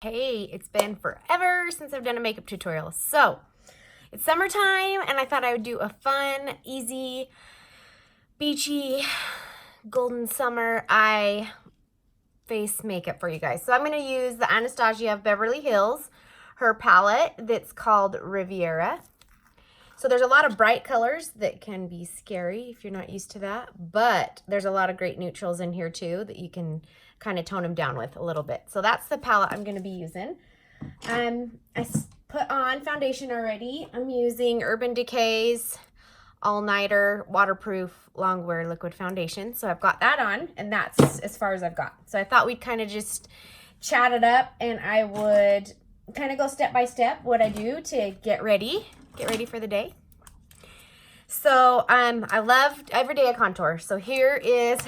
Hey, it's been forever since I've done a makeup tutorial. So, it's summertime and I thought I would do a fun, easy, beachy, golden summer eye face makeup for you guys. So I'm going to use the Anastasia of Beverly Hills, her palette that's called Riviera. So there's a lot of bright colors that can be scary if you're not used to that, but there's a lot of great neutrals in here too that you can kind of tone them down with a little bit. So that's the palette I'm going to be using. I put on foundation already. I'm using Urban Decay's All Nighter Waterproof Longwear Liquid Foundation. So I've got that on, and that's as far as I've got. So I thought we'd kind of just chat it up, and I would kind of go step by step what I do to get ready for the day. So I love everyday contour. So here is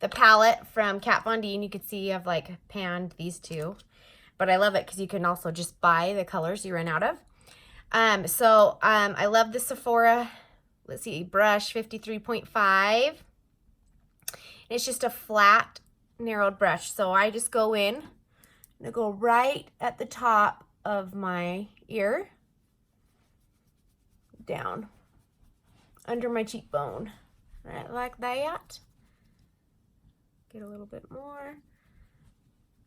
the palette from Kat Von D. You can see I've like panned these two, but I love it because you can also just buy the colors you run out of. I love the Sephora, let's see, brush 53.5. It's just a flat narrowed brush. So I just go in and I go right at the top of my ear, down under my cheekbone, right like that. Get a little bit more,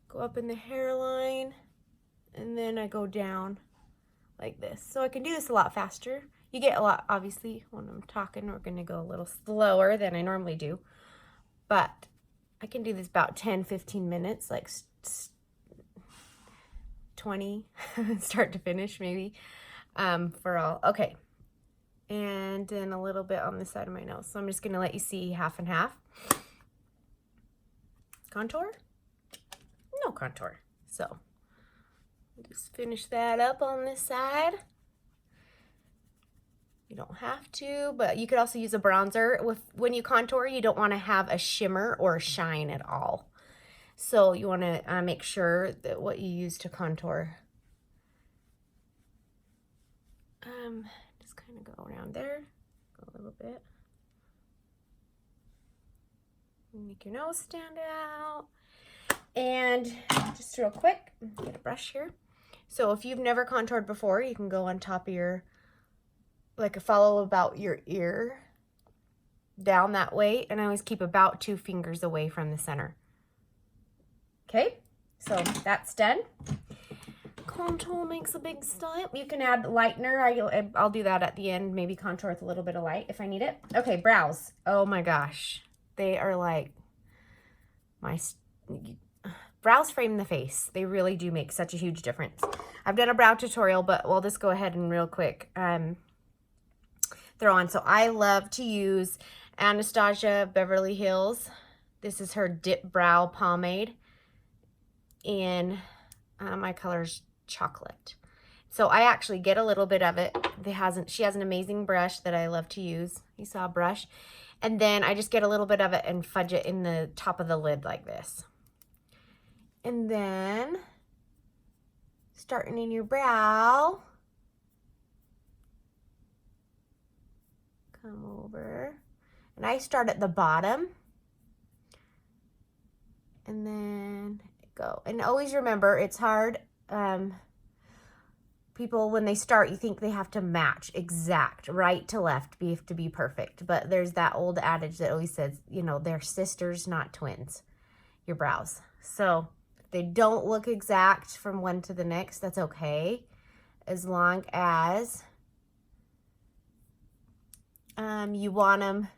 go up in the hairline, and then I go down like this. So I can do this a lot faster. You get a lot, obviously, when I'm talking, we're gonna go a little slower than I normally do, but I can do this about 10-15 minutes, like 20 start to finish maybe, for all. Okay. And then a little bit on the side of my nose. So I'm just going to let you see half and half. Contour? No contour. So just finish that up on this side. You don't have to, but you could also use a bronzer. When you contour, you don't want to have a shimmer or a shine at all. So you want to make sure that what you use to contour, just kind of go around there, go a little bit. Make your nose stand out. And just real quick, get a brush here. So if you've never contoured before, you can go on top of your, follow about your ear down that way. And I always keep about 2 fingers away from the center. Okay, so that's done. Contour makes a big stamp. You can add lightener. I'll do that at the end. Maybe contour with a little bit of light if I need it. Okay, brows. Oh my gosh. They are like brows frame the face. They really do make such a huge difference. I've done a brow tutorial, but we'll just go ahead and real quick throw on. So I love to use Anastasia Beverly Hills. This is her Dip Brow Pomade. And my color's chocolate. So I actually get a little bit of it. She has an amazing brush that I love to use. You saw a brush. And then I just get a little bit of it and fudge it in the top of the lid like this. And then starting in your brow, come over. And I start at the bottom. And then go. And always remember, it's hard. People, when they start, you think they have to match exact right to left to be perfect. But there's that old adage that always says, you know, they're sisters, not twins, your brows. So if they don't look exact from one to the next, that's okay, as long as you want them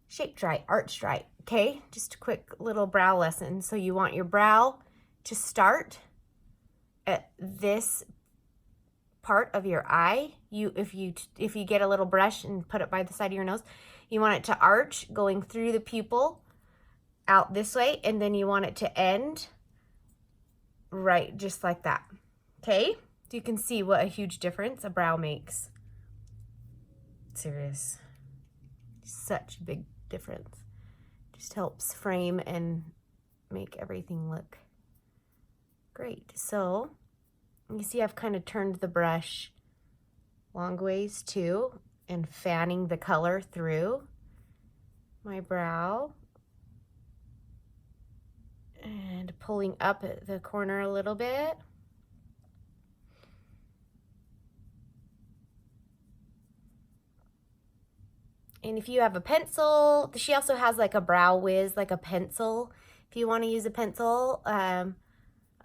shaped right, arched right. Okay, just a quick little brow lesson. So you want your brow to start at this part of your eye. If you get a little brush and put it by the side of your nose, you want it to arch going through the pupil out this way, and then you want it to end right just like that. Okay, so you can see what a huge difference a brow makes. Serious, such a big difference. Just helps frame and make everything look great. So you see I've kind of turned the brush long ways too and fanning the color through my brow. And pulling up at the corner a little bit. And if you have a pencil, she also has like a Brow Wiz, like a pencil. If you want to use a pencil, a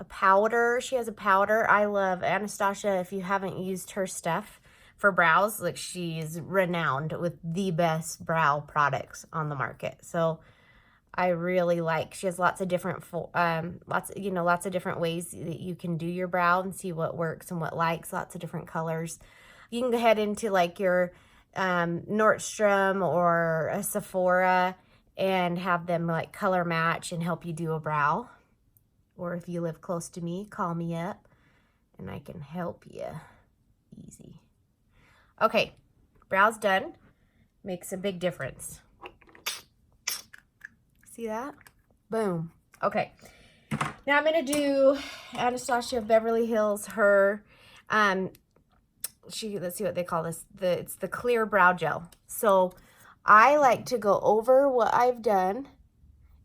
powder. She has a powder. I love Anastasia. If you haven't used her stuff for brows, like she's renowned with the best brow products on the market. So I really like, she has lots of different, lots of different ways that you can do your brow and see what works and what likes, lots of different colors. You can go ahead into like your Nordstrom or a Sephora and have them like color match and help you do a brow. Or if you live close to me, call me up and I can help you. Easy. Okay, brow's done. Makes a big difference. See that? Boom. Okay. Now I'm going to do Anastasia of Beverly Hills, her, let's see what they call this. It's the clear brow gel. So I like to go over what I've done,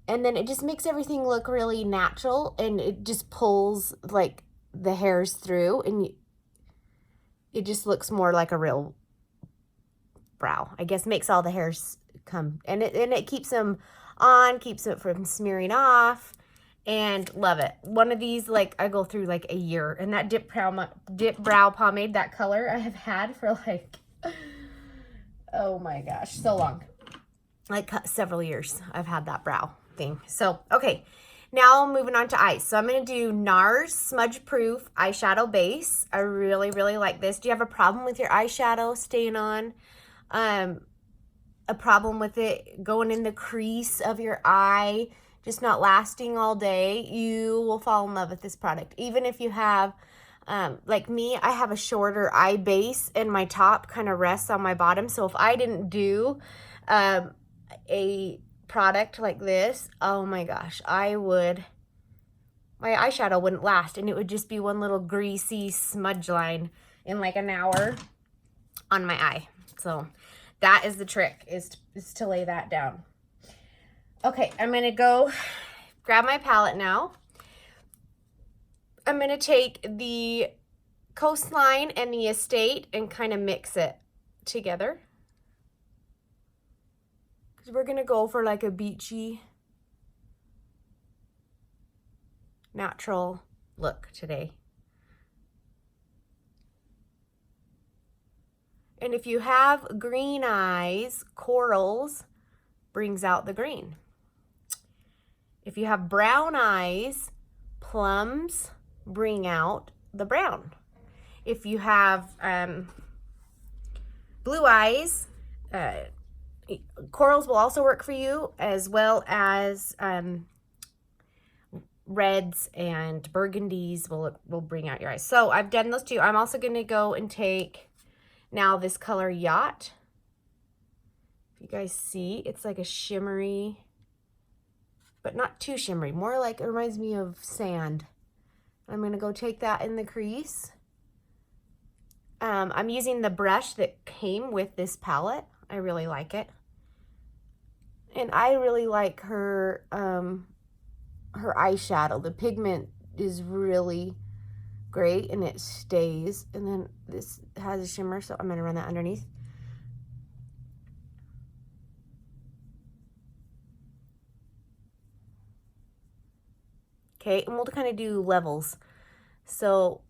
and then it just makes everything look really natural, and it just pulls like the hairs through, and it just looks more like a real brow. I guess makes all the hairs come, and it keeps them on, keeps it from smearing off, and love it. One of these, like, I go through like a year, and that dip brow pomade, that color I have had for like, oh my gosh, so long. Like several years I've had that brow thing. So, okay, now moving on to eyes. So I'm going to do Nars Smudge-Proof Eyeshadow Base. I really, really like this. Do you have a problem with your eyeshadow staying on? A problem with it going in the crease of your eye, just not lasting all day? You will fall in love with this product. Even if you have, like me, I have a shorter eye base and my top kind of rests on my bottom. So if I didn't do a product like this, oh my gosh, my eyeshadow wouldn't last, and it would just be one little greasy smudge line in like an hour on my eye. So that is the trick, is to lay that down. Okay, I'm going to go grab my palette now. I'm going to take the Coastline and the Estate and kind of mix it together. Because we're going to go for like a beachy, natural look today. And if you have green eyes, corals brings out the green. If you have brown eyes, plums bring out the brown. If you have blue eyes, corals will also work for you, as well as reds and burgundies will bring out your eyes. So I've done those two. I'm also going to go and take now this color Yacht. If you guys see, it's like a shimmery, but not too shimmery, more like, it reminds me of sand. I'm going to go take that in the crease. I'm using the brush that came with this palette. I really like it. And I really like her her eyeshadow. The pigment is really great and it stays. And then this has a shimmer, so I'm going to run that underneath. Okay, and we'll kind of do levels. So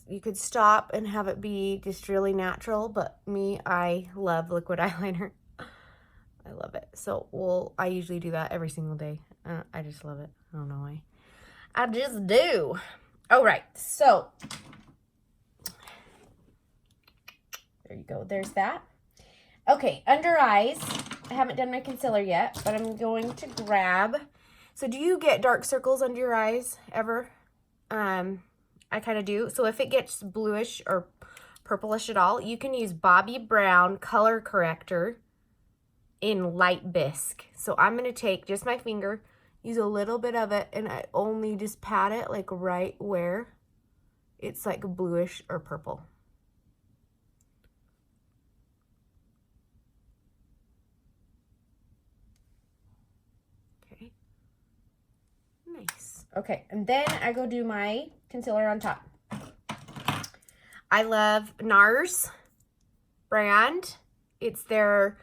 you could stop and have it be just really natural, but me, I love liquid eyeliner. I love it. So I usually do that every single day. I just love it. I don't know why. I just do. All right, so there you go. There's that. Okay, under eyes. I haven't done my concealer yet, but I'm going to grab. So do you get dark circles under your eyes ever? I kind of do. So if it gets bluish or purplish at all, you can use Bobbi Brown Color Corrector in Light Bisque. So I'm going to take just my finger, use a little bit of it, and I only just pat it like right where it's like bluish or purple. Okay. Okay, and then I go do my concealer on top. I love Nars brand. It's their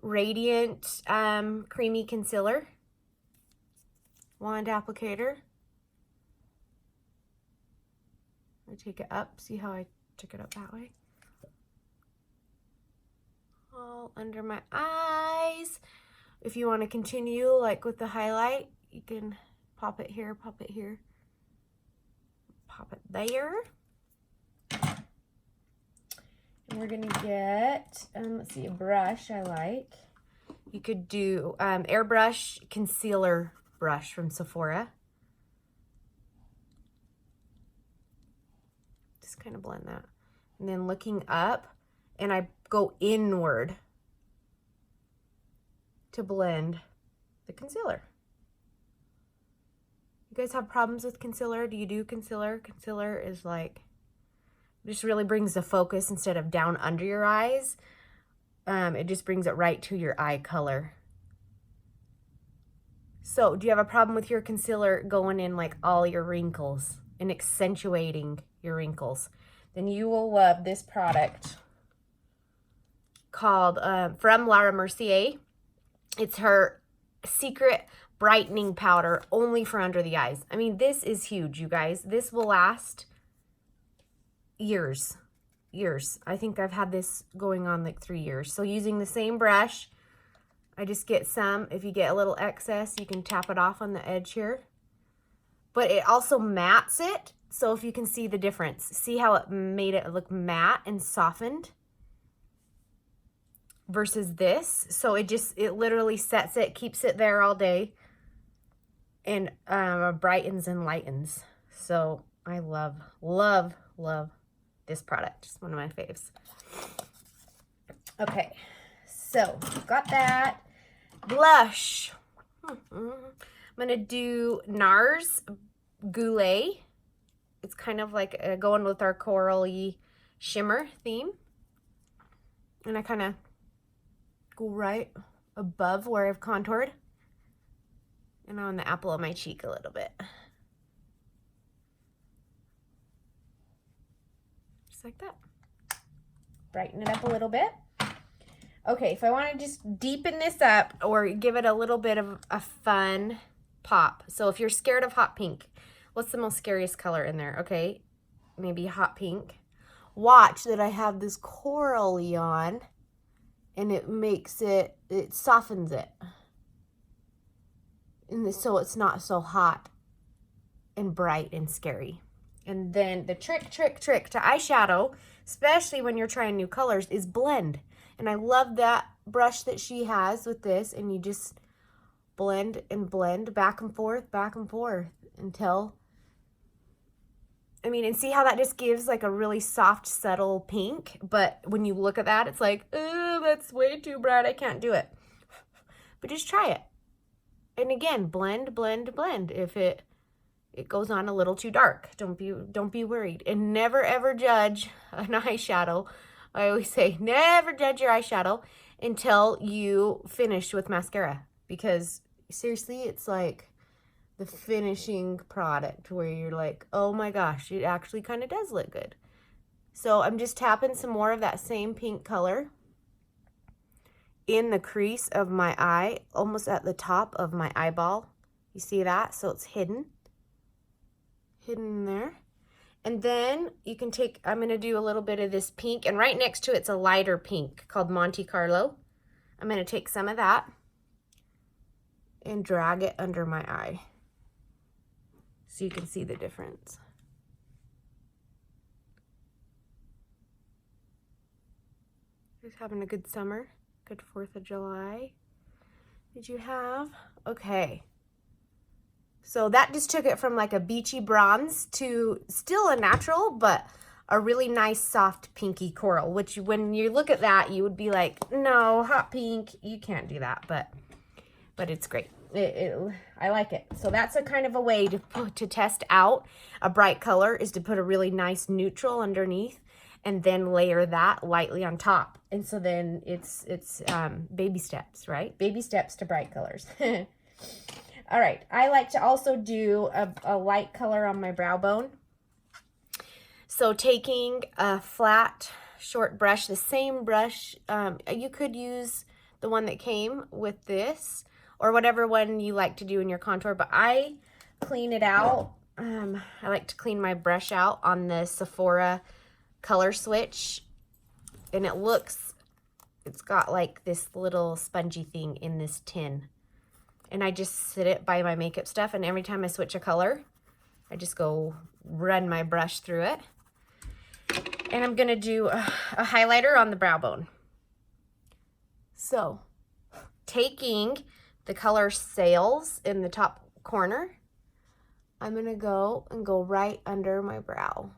Radiant Creamy Concealer. Wand applicator. I take it up. See how I took it up that way? All under my eyes. If you want to continue like with the highlight, you can pop it here, pop it here, pop it there. And we're gonna get, let's see, a brush I like. You could do airbrush concealer brush from Sephora. Just kind of blend that. And then looking up, and I go inward to blend the concealer. You guys have problems with concealer? Do you do concealer? Concealer is like, just really brings the focus instead of down under your eyes. It just brings it right to your eye color. So, do you have a problem with your concealer going in like all your wrinkles and accentuating your wrinkles? Then you will love this product called, from Laura Mercier. It's her secret brightening powder only for under the eyes. I mean, this is huge, you guys. This will last years. I think I've had this going on like 3 years. So using the same brush, I just get some. If you get a little excess, you can tap it off on the edge here. But it also mattes it. So if you can see the difference, see how it made it look matte and softened versus this. So it literally sets it, keeps it there all day, and brightens and lightens. So I love this product. It's one of my faves. Okay, so got that. Blush. I'm gonna do Nars Goulet. It's kind of like going with our corally shimmer theme. And I kind of go right above where I've contoured. And on the apple of my cheek a little bit. Just like that. Brighten it up a little bit. Okay, if I want to just deepen this up or give it a little bit of a fun pop. So if you're scared of hot pink, what's the most scariest color in there? Okay, maybe hot pink. Watch that I have this corally on, and it makes it softens it. And so it's not so hot and bright and scary. And then the trick to eyeshadow, especially when you're trying new colors, is blend. And I love that brush that she has with this, and you just blend and blend back and forth until, I mean, and see how that just gives like a really soft, subtle pink, but when you look at that, it's like, oh, that's way too bright, I can't do it. But just try it. And again, blend. If it goes on a little too dark, don't be worried. And never ever judge an eyeshadow. I always say, never judge your eyeshadow until you finish with mascara, because seriously, it's like the finishing product where you're like, oh my gosh, it actually kind of does look good. So I'm just tapping some more of that same pink color in the crease of my eye, almost at the top of my eyeball. You see that? So it's hidden in there. And then you can take, I'm going to do a little bit of this pink, and right next to it's a lighter pink called Monte Carlo. I'm going to take some of that and drag it under my eye so you can see the difference. Just having a good summer, good 4th of July. Did you have? Okay. So that just took it from like a beachy bronze to still a natural, but a really nice soft pinky coral, which when you look at that, you would be like, no, hot pink, you can't do that, but it's great. I like it. So that's a kind of a way to test out a bright color, is to put a really nice neutral underneath and then layer that lightly on top. And so then it's baby steps, right? Baby steps to bright colors. All right, I like to also do a light color on my brow bone. So taking a flat, short brush, the same brush, you could use the one that came with this, or whatever one you like to do in your contour, but I clean it out. I like to clean my brush out on the Sephora color switch, and it's got like this little spongy thing in this tin, and I just sit it by my makeup stuff, and every time I switch a color, I just go run my brush through it. And I'm gonna do a highlighter on the brow bone. So, taking the color Sails in the top corner, I'm gonna go right under my brow.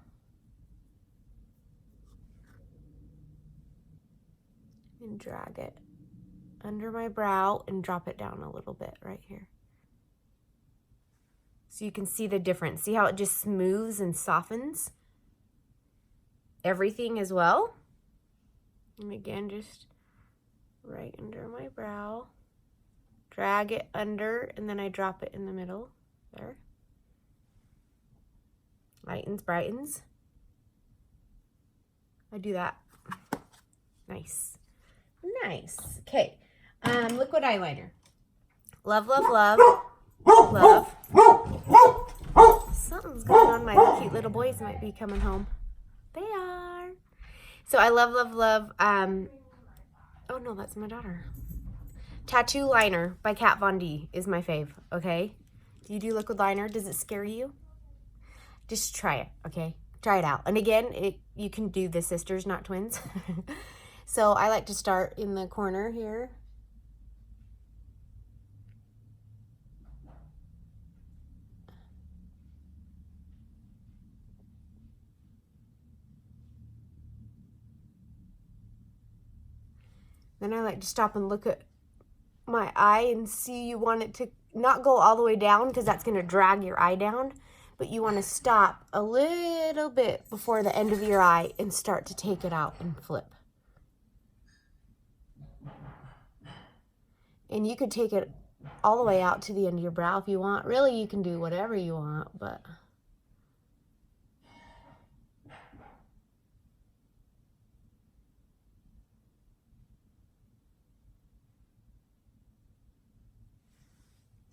And drag it under my brow and drop it down a little bit right here. So you can see the difference. See how it just smooths and softens everything as well? And again, just right under my brow. Drag it under, and then I drop it in the middle. There. Lightens, brightens. I do that. Nice. Nice. Okay. Liquid eyeliner. Love, love, love. Love. Something's going on. My cute little boys might be coming home. They are. So I love, love, love. Oh no, that's my daughter. Tattoo Liner by Kat Von D is my fave, okay? Do you do liquid liner? Does it scare you? Just try it, okay? Try it out. And again, you can do the sisters, not twins. So I like to start in the corner here. Then I like to stop and look at my eye and see. You want it to not go all the way down because that's going to drag your eye down, but you want to stop a little bit before the end of your eye and start to take it out and flip. And you could take it all the way out to the end of your brow if you want. Really, you can do whatever you want, but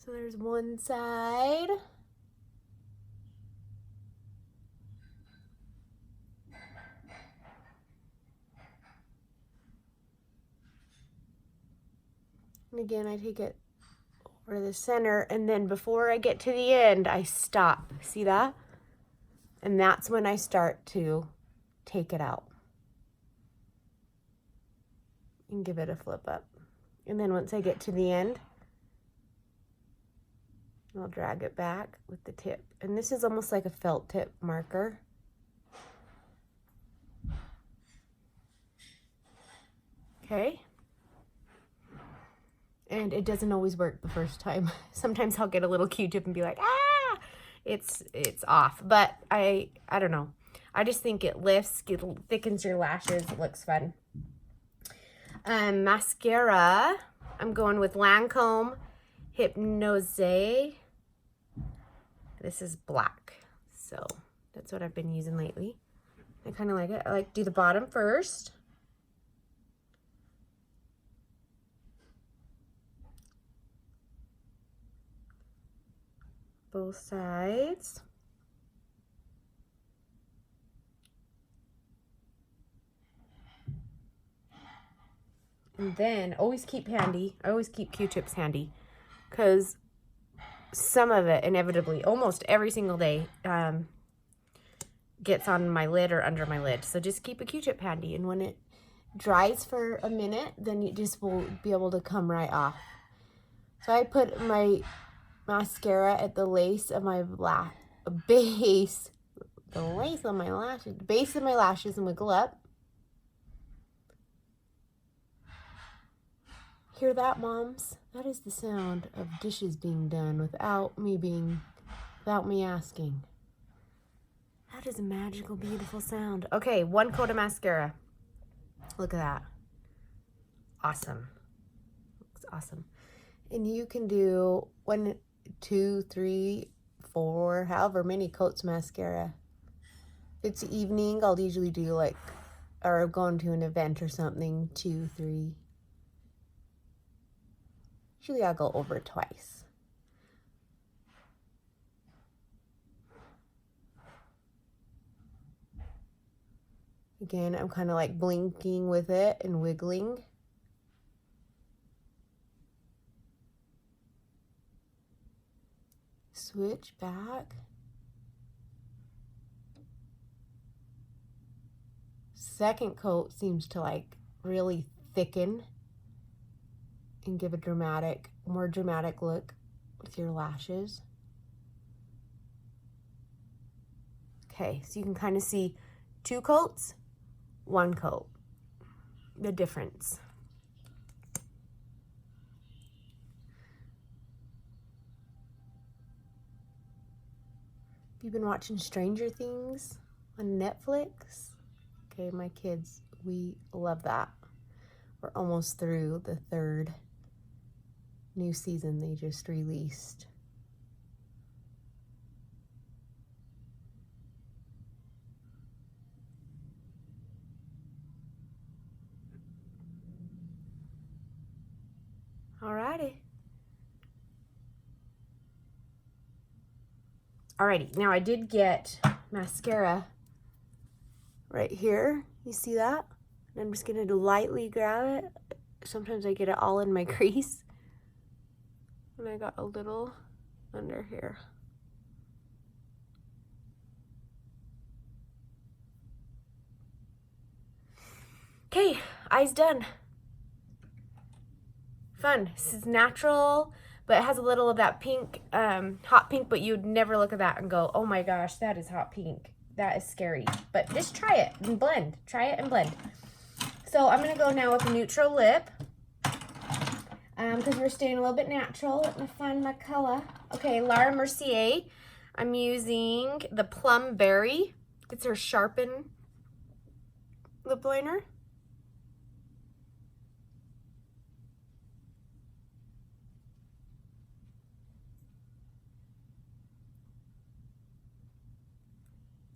so there's one side. And again, I take it over the center, and then before I get to the end, I stop. See that? And that's when I start to take it out and give it a flip up. And then once I get to the end, I'll drag it back with the tip. And this is almost like a felt tip marker. Okay. And it doesn't always work the first time. Sometimes I'll get a little Q-tip and be like, ah, it's off. But I don't know. I just think it lifts, it thickens your lashes. It looks fun. Mascara. I'm going with Lancome Hypnose. This is black. So that's what I've been using lately. I kind of like it. I like to do the bottom first. Both sides. And then always keep handy. I always keep Q-tips handy because some of it inevitably, almost every single day, gets on my lid or under my lid. So just keep a Q-tip handy, and when it dries for a minute, then you just will be able to come right off. So I put my mascara at the lace of my base of my lashes and wiggle up. Hear that, moms? That is the sound of dishes being done without me asking. That is a magical, beautiful sound. Okay, one coat of mascara. Look at that. Awesome. Looks awesome. And you can do, when 2, 3, 4, however many coats mascara. If it's evening, I'll usually do like, or going to an event or something, 2, 3. Usually I'll go over it twice. Again, I'm kind of like blinking with it and wiggling. Switch back. Second coat seems to like really thicken and give a more dramatic look with your lashes. Okay, so you can kind of see 2 coats, 1 coat, the difference. Have you been watching Stranger Things on Netflix? Okay, my kids, we love that. We're almost through the 3rd new season they just released. Alrighty. Alrighty, now I did get mascara right here. You see that? And I'm just gonna lightly grab it. Sometimes I get it all in my crease. And I got a little under here. Okay, eyes done. Fun. This is natural, but it has a little of that pink, hot pink, but you'd never look at that and go, oh my gosh, that is hot pink. That is scary. But just try it and blend. Try it and blend. So I'm going to go now with a neutral lip. Because we're staying a little bit natural. Let me find my color. Okay, Laura Mercier. I'm using the Plum Berry. It's her Sharpen lip liner.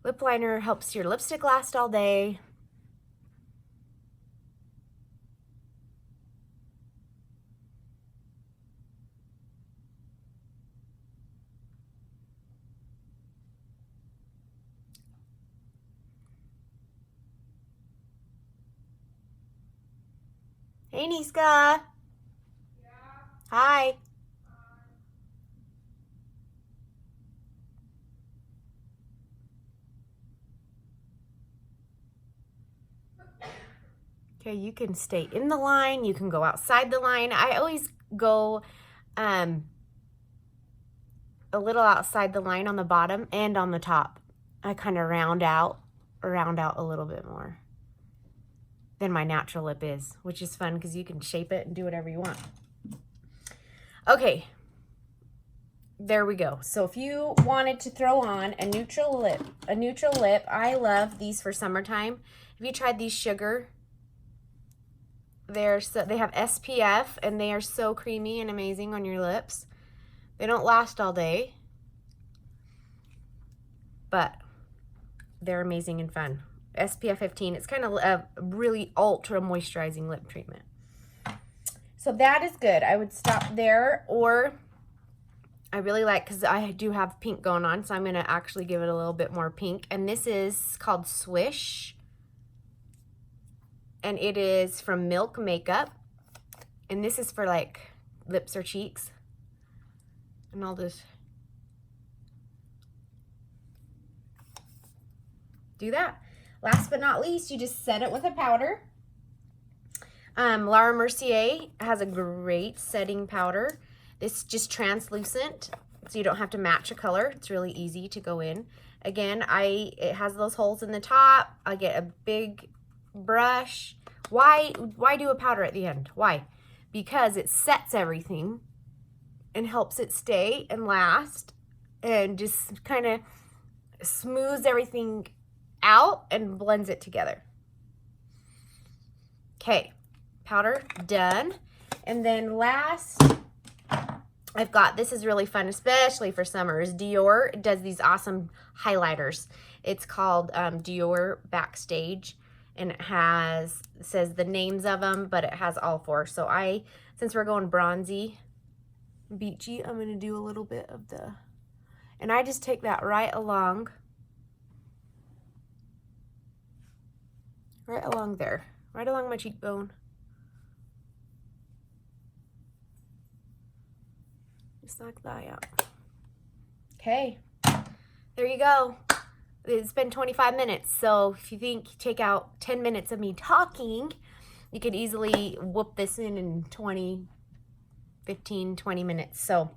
Lip liner helps your lipstick last all day. Hey, Niska. Yeah. Hi. Okay, you can stay in the line. You can go outside the line. I always go a little outside the line on the bottom and on the top. I kind of round out a little bit more than my natural lip is, which is fun because you can shape it and do whatever you want. Okay, there we go. So if you wanted to throw on a neutral lip, I love these for summertime. Have you tried these sugar? They have SPF and they are so creamy and amazing on your lips. They don't last all day, but they're amazing and fun. SPF 15, it's kind of a really ultra moisturizing lip treatment. So that is good. I would stop there, or I really like, because I do have pink going on, so I'm going to actually give it a little bit more pink. And this is called Swish. And it is from Milk Makeup. And this is for like lips or cheeks. And I'll just do that. Last but not least, you just set it with a powder. Laura Mercier has a great setting powder. This is just translucent, so you don't have to match a color. It's really easy to go in. Again, it has those holes in the top. I get a big brush. Why do a powder at the end? Why? Because it sets everything and helps it stay and last and just kind of smooths everything out and blends it together. Okay, powder done. And then last, I've got, this is really fun, especially for summer, is Dior does these awesome highlighters. It's called Dior Backstage, and it says the names of them, but it has all 4. So since we're going bronzy, beachy, I'm gonna do a little bit of and I just take that right along there, right along my cheekbone. Just like that, yeah. Okay, there you go. It's been 25 minutes, so if you think, take out 10 minutes of me talking, you could easily whoop this in 15, 20 minutes. So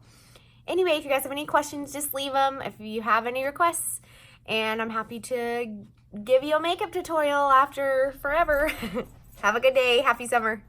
anyway, if you guys have any questions, just leave them if you have any requests, and I'm happy to give you a makeup tutorial after forever. Have a good day. Happy summer.